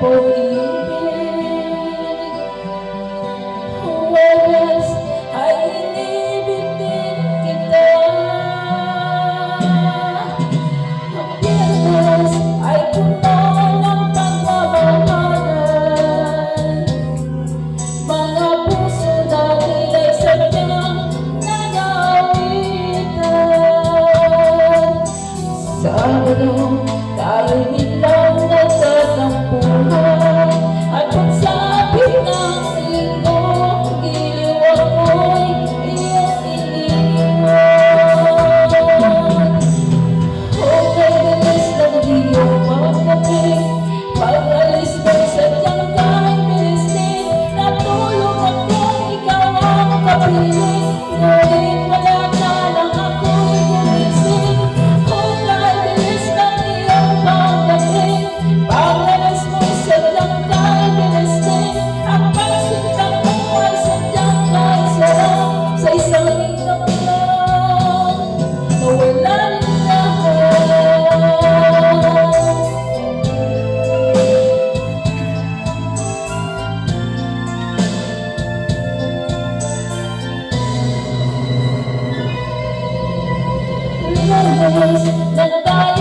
pag-ibig. Wagas ay inibig din kita. Ang biyernes ay puno ng pagmamahalan. Mga puso dahil ay sadyang nag-aawitan. Sabado tayo nilang nagtatampuhan, at pagsabi ng linggo, giliw ako'y iyong iniwan. Okay, bilis ng iyong pagdating, pag-alis mo'y sadyang kahit bilis din. Natulog akong ikaw ang kapiling, ngunit wala ka lang ako'y gumising. Okay, bilis ng iyong pagdating, pag-alis mo'y sadyang kahit bilis din. Ang pagsinta mo ay sadyang kahit sarap, sa isang lingkang lang, nawala rin lahat. Lumabas na tayo